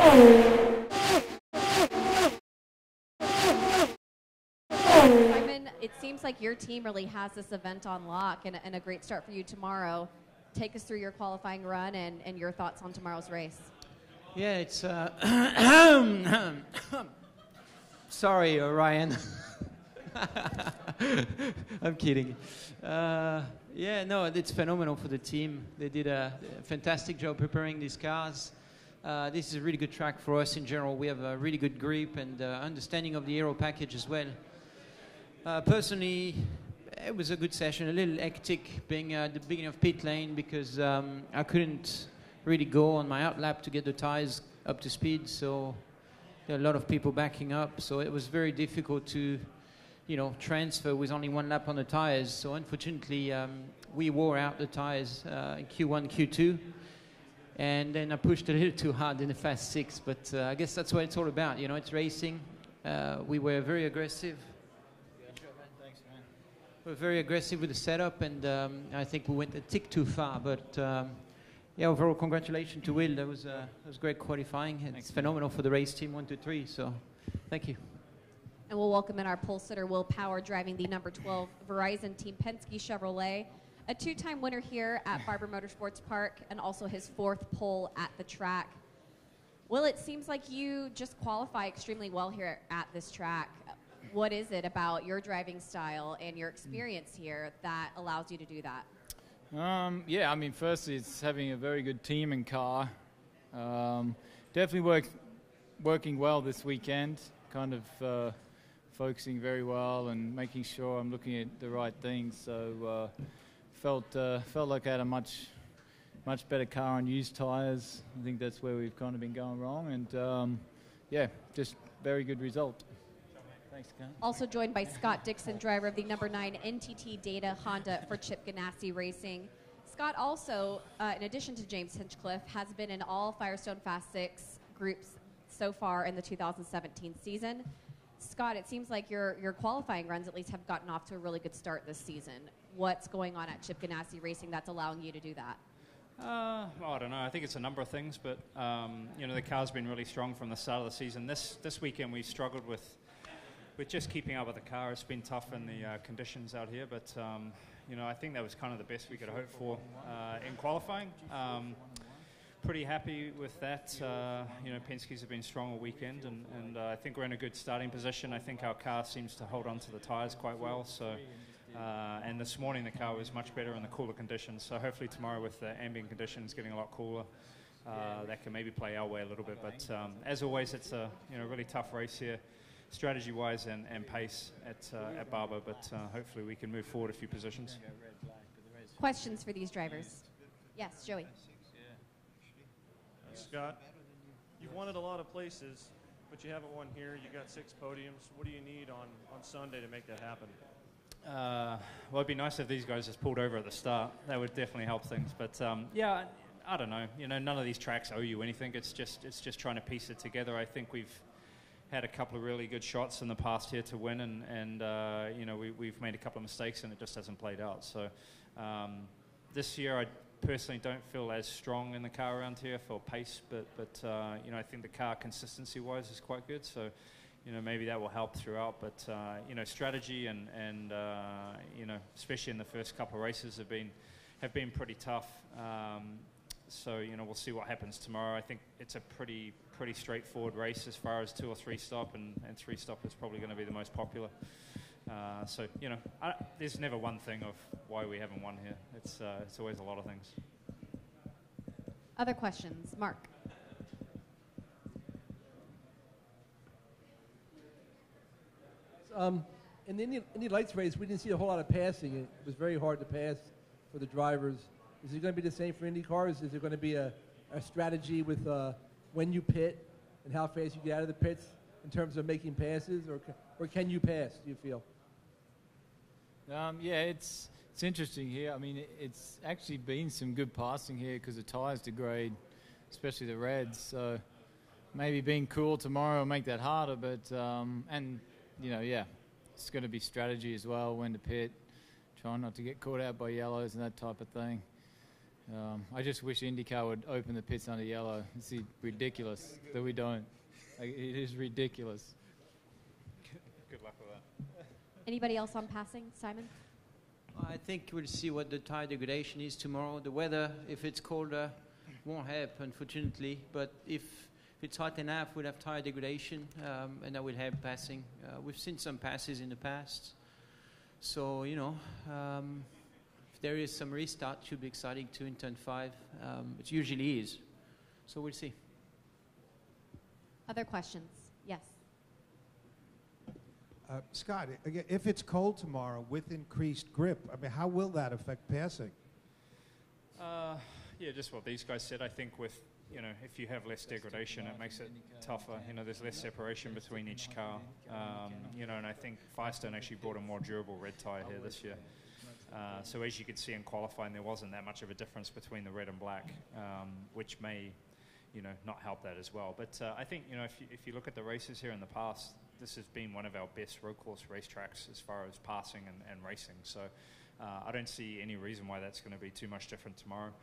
Simon, it seems like your team really has this event on lock and a great start for you tomorrow. Take us through your qualifying run and your thoughts on tomorrow's race. Yeah, it's... Sorry, Ryan. I'm kidding. Yeah, no, it's phenomenal for the team. They did a fantastic job preparing these cars. This is a really good track for us in general. We have a really good grip and understanding of the aero package as well. Personally, it was a good session, a little hectic being at the beginning of pit lane because I couldn't really go on my outlap to get the tires up to speed, so there are a lot of people backing up, so it was very difficult to transfer with only one lap on the tires. So unfortunately, we wore out the tires in Q1, Q2, and then I pushed a little too hard in the fast six, but I guess that's what it's all about. It's racing. We were very aggressive. Thanks, man. We were very aggressive with the setup, and I think we went a tick too far, but yeah, overall, congratulations to Will. That was great qualifying. It's Thanks, phenomenal for the race team 1, 2, 3, so thank you. And we'll welcome in our pole sitter, Will Power, driving the number 12 Verizon Team Penske Chevrolet, a two-time winner here at Barber Motorsports Park, and also his 4th pole at the track. Will, it seems like you just qualify extremely well here at this track. What is it about your driving style and your experience here that allows you to do that? Yeah, I mean, firstly, it's having a very good team and car. Definitely working well this weekend, kind of focusing very well and making sure I'm looking at the right things. So felt like I had a much better car on used tires. I think that's where we've kind of been going wrong. And yeah, just very good result. Thanks, Scott. Also joined by Scott Dixon, driver of the number 9 NTT Data Honda for Chip Ganassi Racing. Scott also, in addition to James Hinchcliffe, has been in all Firestone Fast 6 groups so far in the 2017 season. Scott, it seems like your qualifying runs at least have gotten off to a really good start this season. What's going on at Chip Ganassi Racing that's allowing you to do that? Well, I don't know. I think it's a number of things, but the car's been really strong from the start of the season. This weekend we struggled with just keeping up with the car. It's been tough in the conditions out here, but I think that was kind of the best we could hope for in qualifying. Pretty happy with that. Penske's have been strong all weekend, and I think we're in a good starting position. I think our car seems to hold on to the tires quite well. So, and this morning the car was much better in the cooler conditions. So hopefully tomorrow, with the ambient conditions getting a lot cooler, that can maybe play our way a little bit. But as always, it's a really tough race here, strategy-wise and pace at Barber. But hopefully we can move forward a few positions. Questions for these drivers? Yes, Joey. Scott, you've won at a lot of places, but you haven't won here. You got 6 podiums. What do you need on Sunday to make that happen? Well, it'd be nice if these guys just pulled over at the start. That would definitely help things. But yeah, I don't know. None of these tracks owe you anything. It's just trying to piece it together. I think we've had a couple of really good shots in the past here to win, and we've made a couple of mistakes, and it just hasn't played out. So this year, I personally don't feel as strong in the car around here for pace, but I think the car consistency-wise is quite good. So maybe that will help throughout. But strategy and especially in the first couple of races have been pretty tough. So we'll see what happens tomorrow. I think it's a pretty straightforward race as far as 2 or 3 stop, and 3 stop is probably going to be the most popular. So there's never one thing of why we haven't won here. It's always a lot of things. Other questions? Mark. In the Indy Lights race, we didn't see a whole lot of passing. It was very hard to pass for the drivers. Is it going to be the same for IndyCar? Is there going to be a strategy with when you pit and how fast you get out of the pits in terms of making passes, or can you pass, do you feel? Yeah, it's interesting here. I mean, it's actually been some good passing here because the tires degrade, especially the reds. So maybe being cool tomorrow will make that harder. But yeah, it's going to be strategy as well, when to pit, trying not to get caught out by yellows and that type of thing. I just wish IndyCar would open the pits under yellow. It's ridiculous that we don't. Like, it is ridiculous. Good luck with that. Anybody else on passing? Simon? I think we'll see what the tire degradation is tomorrow. The weather, if it's colder, won't help, unfortunately. But if it's hot enough, we'll have tire degradation, and that will help passing. We've seen some passes in the past. So, you know, if there is some restart, it should be exciting too in turn 5. It usually is. So we'll see. Other questions? Yes. Scott, again, if it's cold tomorrow with increased grip, I mean, how will that affect passing? Yeah, just what these guys said. I think with, you know, if you have less degradation, it makes it tougher. You know, there's less separation between each car. You know, and I think Firestone actually brought a more durable red tyre here this year. So as you could see in qualifying, there wasn't that much of a difference between the red and black, which may, you know, not help that as well. But I think, you know, if you look at the races here in the past, this has been one of our best road course racetracks as far as passing and racing. So I don't see any reason why that's going to be too much different tomorrow.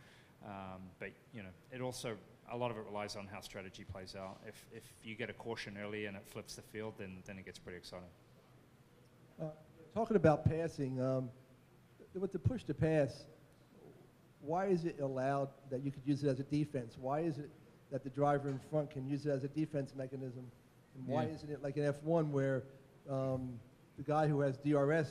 But, you know, it also, a lot of it relies on how strategy plays out. If you get a caution early and it flips the field, then it gets pretty exciting. Talking about passing, with the push to pass, why is it allowed that you could use it as a defense? Why is it that the driver in front can use it as a defense mechanism? And why isn't it like an F1 where the guy who has DRS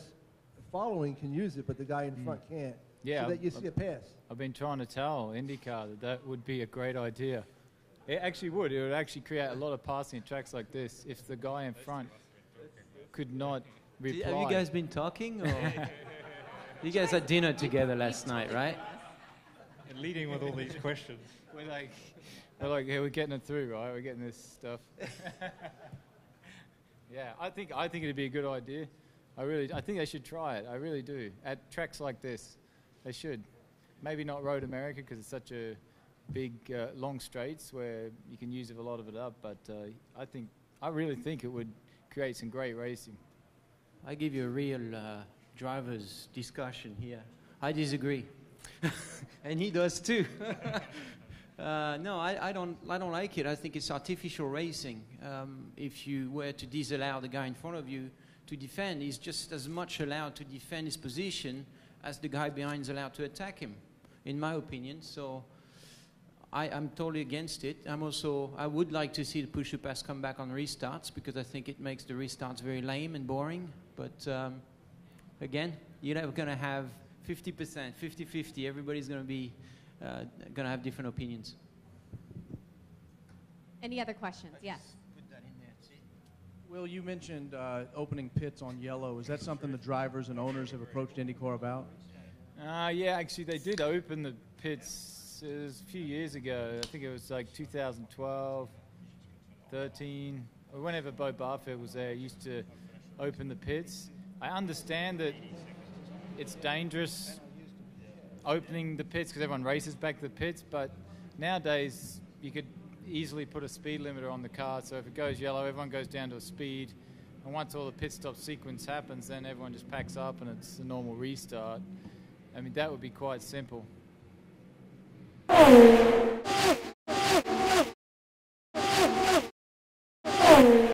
following can use it, but the guy in front can't? Yeah, so that you see a pass. I've been trying to tell IndyCar that would be a great idea. It actually would. It would actually create a lot of passing at tracks like this if the guy in front could not reply. Have you guys been talking? Or you guys had dinner together last night, right? And leading with all these questions. We're like, yeah, we're getting it through, right? We're getting this stuff. Yeah, I think it'd be a good idea. I think they should try it. I really do. At tracks like this, they should. Maybe not Road America because it's such a big, long straights where you can use a lot of it up. But I really think it would create some great racing. I give you a real driver's discussion here. I disagree, and he does too. No, I don't like it. I think it's artificial racing. If you were to disallow the guy in front of you to defend, he's just as much allowed to defend his position as the guy behind is allowed to attack him, in my opinion. So I'm totally against it. I would like to see the push-to-pass come back on restarts because I think it makes the restarts very lame and boring. But again, you're never going to have 50%, 50-50. Everybody's going to be going to have different opinions. Any other questions? Yes. Will, you mentioned opening pits on yellow. Is that something the drivers and owners have approached IndyCar about? Yeah, actually they did open the pits a few years ago. I think it was like 2012, 13, or whenever Bo Barfield was there, used to open the pits. I understand that it's dangerous opening the pits because everyone races back to the pits, but nowadays you could easily put a speed limiter on the car, so if it goes yellow, everyone goes down to a speed, and once all the pit stop sequence happens, then everyone just packs up and it's a normal restart. I mean, that would be quite simple.